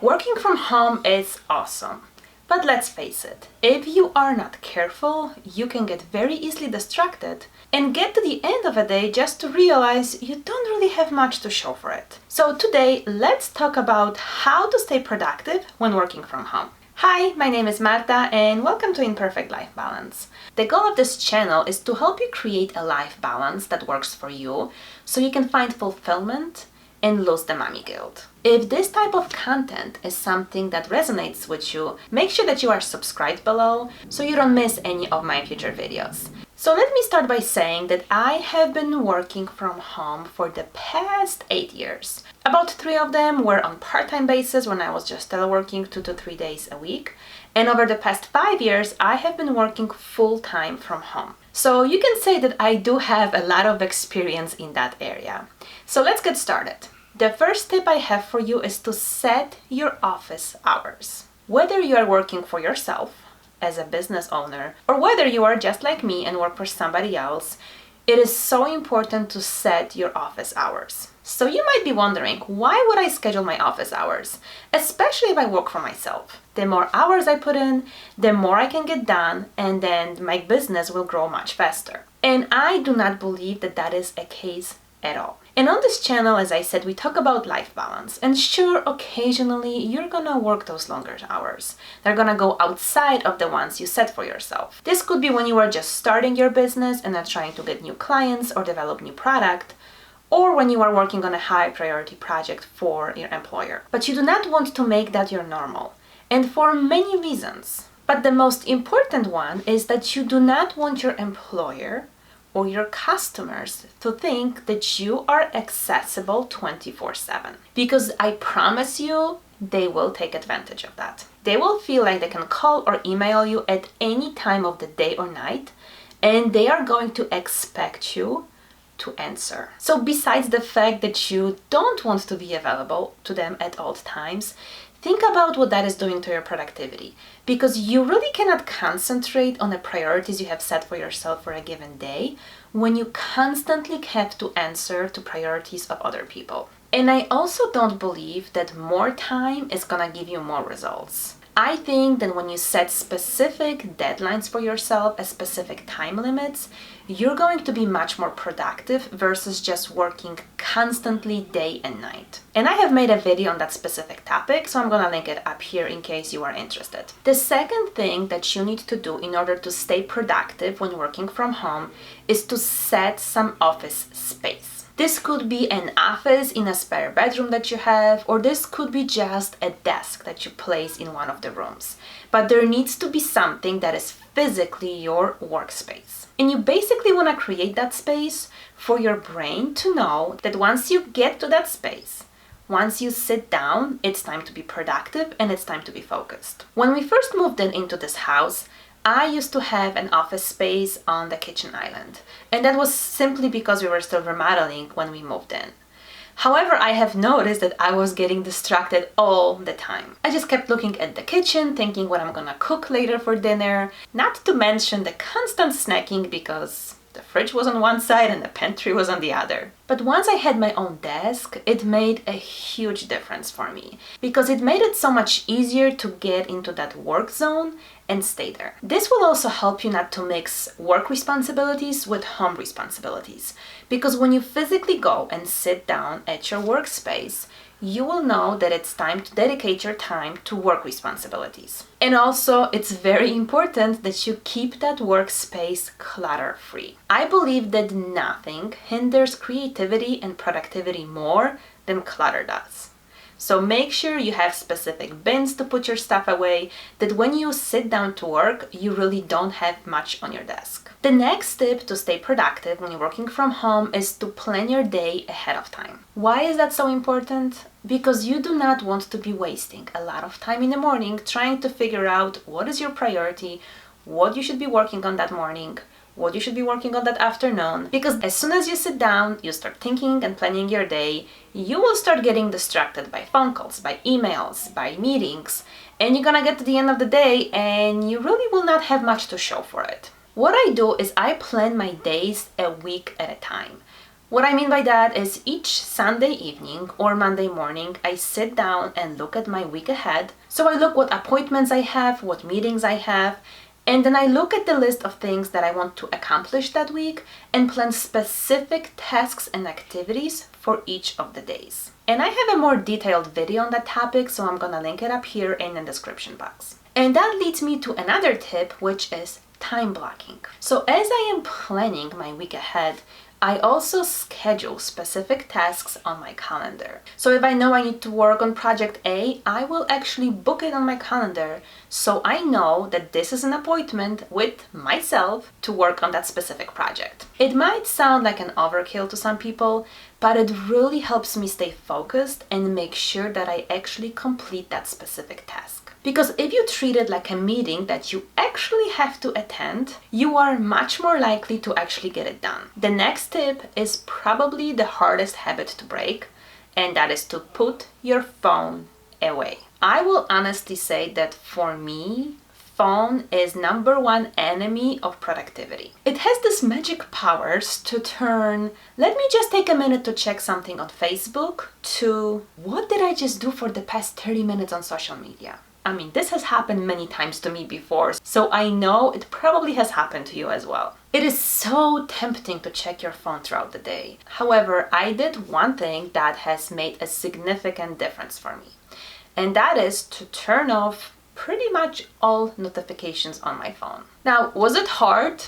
Working from home is awesome. But let's face it, if you are not careful, you can get very easily distracted and get to the end of a day just to realize you don't really have much to show for it. So today, let's talk about how to stay productive when working from home. Hi, my name is Marta and welcome to Imperfect Life Balance. The goal of this channel is to help you create a life balance that works for you so you can find fulfillment and lose the mommy guilt. If this type of content is something that resonates with you, make sure that you are subscribed below so you don't miss any of my future videos. So let me start by saying that I have been working from home for the past 8 years. About 3 of them were on part-time basis when I was just teleworking 2 to 3 days a week. And over the past 5 years, I have been working full-time from home. So you can say that I do have a lot of experience in that area. So let's get started. The first tip I have for you is to set your office hours. Whether you are working for yourself as a business owner or whether you are just like me and work for somebody else, it is so important to set your office hours. So you might be wondering, why would I schedule my office hours? Especially if I work for myself. The more hours I put in, the more I can get done, and then my business will grow much faster. And I do not believe that that is a case at all. And on this channel, as I said, we talk about life balance. And sure, occasionally you're gonna work those longer hours. They're gonna go outside of the ones you set for yourself. This could be when you are just starting your business and are trying to get new clients or develop new product, or when you are working on a high priority project for your employer. But you do not want to make that your normal, and for many reasons. But the most important one is that you do not want your employer or your customers to think that you are accessible 24/7. Because I promise you, they will take advantage of that. They will feel like they can call or email you at any time of the day or night, and they are going to expect you to answer. So besides the fact that you don't want to be available to them at all times, think about what that is doing to your productivity, because you really cannot concentrate on the priorities you have set for yourself for a given day when you constantly have to answer to priorities of other people. And I also don't believe that more time is gonna give you more results. I think that when you set specific deadlines for yourself as specific time limits, you're going to be much more productive versus just working constantly day and night. And I have made a video on that specific topic, so I'm gonna link it up here in case you are interested. The second thing that you need to do in order to stay productive when working from home is to set some office space. This could be an office in a spare bedroom that you have, or this could be just a desk that you place in one of the rooms. But there needs to be something that is physically your workspace. And you basically want to create that space for your brain to know that once you get to that space, once you sit down, it's time to be productive and it's time to be focused. When we first moved into this house, I used to have an office space on the kitchen island, and that was simply because we were still remodeling when we moved in. However, I have noticed that I was getting distracted all the time. I just kept looking at the kitchen, thinking what I'm gonna cook later for dinner, not to mention the constant snacking because the fridge was on one side and the pantry was on the other. But once I had my own desk, it made a huge difference for me because it made it so much easier to get into that work zone and stay there. This will also help you not to mix work responsibilities with home responsibilities, because when you physically go and sit down at your workspace, you will know that it's time to dedicate your time to work responsibilities. And also, it's very important that you keep that workspace clutter-free. I believe that nothing hinders creativity and productivity more than clutter does. So make sure you have specific bins to put your stuff away, that when you sit down to work, you really don't have much on your desk. The next tip to stay productive when you're working from home is to plan your day ahead of time. Why is that so important? Because you do not want to be wasting a lot of time in the morning trying to figure out what is your priority, what you should be working on that morning, what you should be working on that afternoon. Because as soon as you sit down, you start thinking and planning your day, you will start getting distracted by phone calls, by emails, by meetings, and you're gonna get to the end of the day and you really will not have much to show for it. What I do is I plan my days a week at a time. What I mean by that is each Sunday evening or Monday morning, I sit down and look at my week ahead. So I look what appointments I have, what meetings I have, and then I look at the list of things that I want to accomplish that week and plan specific tasks and activities for each of the days. And I have a more detailed video on that topic, so I'm gonna link it up here in the description box. And that leads me to another tip, which is time blocking. So as I am planning my week ahead, I also schedule specific tasks on my calendar. So if I know I need to work on project A, I will actually book it on my calendar so I know that this is an appointment with myself to work on that specific project. It might sound like an overkill to some people, but it really helps me stay focused and make sure that I actually complete that specific task. Because if you treat it like a meeting that you actually have to attend, you are much more likely to actually get it done. The next tip is probably the hardest habit to break, and that is to put your phone away. I will honestly say that for me, phone is number one enemy of productivity. It has this magic powers to turn, let me just take a minute to check something on Facebook, to what did I just do for the past 30 minutes on social media? I mean, this has happened many times to me before, so I know it probably has happened to you as well. It is so tempting to check your phone throughout the day. However, I did one thing that has made a significant difference for me, and that is to turn off pretty much all notifications on my phone. Now, was it hard?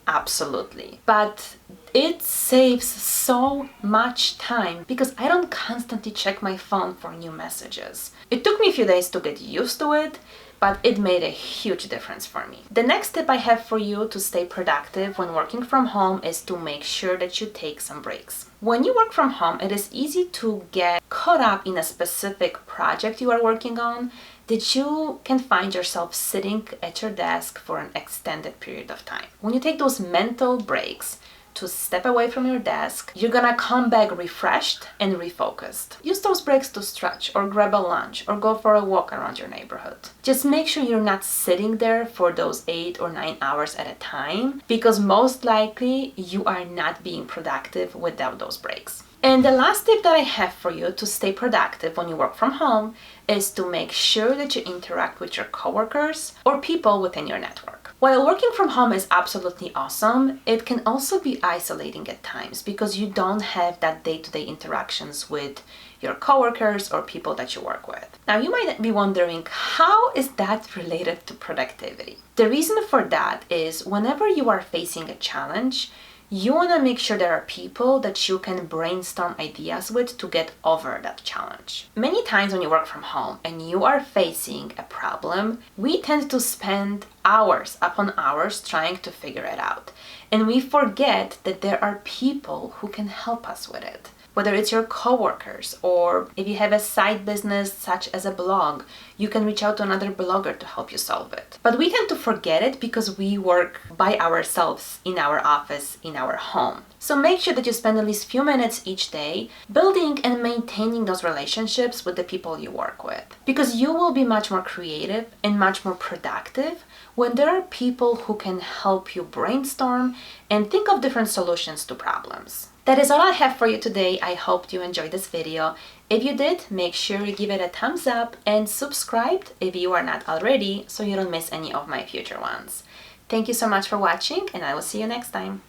Absolutely. But it saves so much time because I don't constantly check my phone for new messages. It took me a few days to get used to it, but it made a huge difference for me. The next tip I have for you to stay productive when working from home is to make sure that you take some breaks. When you work from home, it is easy to get caught up in a specific project you are working on that you can find yourself sitting at your desk for an extended period of time. When you take those mental breaks to step away from your desk, you're gonna come back refreshed and refocused. Use those breaks to stretch or grab a lunch or go for a walk around your neighborhood. Just make sure you're not sitting there for those 8 or 9 hours at a time, because most likely you are not being productive without those breaks. And the last tip that I have for you to stay productive when you work from home is to make sure that you interact with your coworkers or people within your network. While working from home is absolutely awesome, it can also be isolating at times because you don't have that day-to-day interactions with your coworkers or people that you work with. Now, you might be wondering, how is that related to productivity? The reason for that is whenever you are facing a challenge, you want to make sure there are people that you can brainstorm ideas with to get over that challenge. Many times when you work from home and you are facing a problem, we tend to spend hours upon hours trying to figure it out. And we forget that there are people who can help us with it. Whether it's your coworkers, or if you have a side business such as a blog, you can reach out to another blogger to help you solve it. But we tend to forget it because we work by ourselves in our office, in our home. So make sure that you spend at least a few minutes each day building and maintaining those relationships with the people you work with. Because you will be much more creative and much more productive when there are people who can help you brainstorm and think of different solutions to problems. That is all I have for you today. I hope you enjoyed this video. If you did, make sure you give it a thumbs up and subscribe if you are not already, so you don't miss any of my future ones. Thank you so much for watching, and I will see you next time.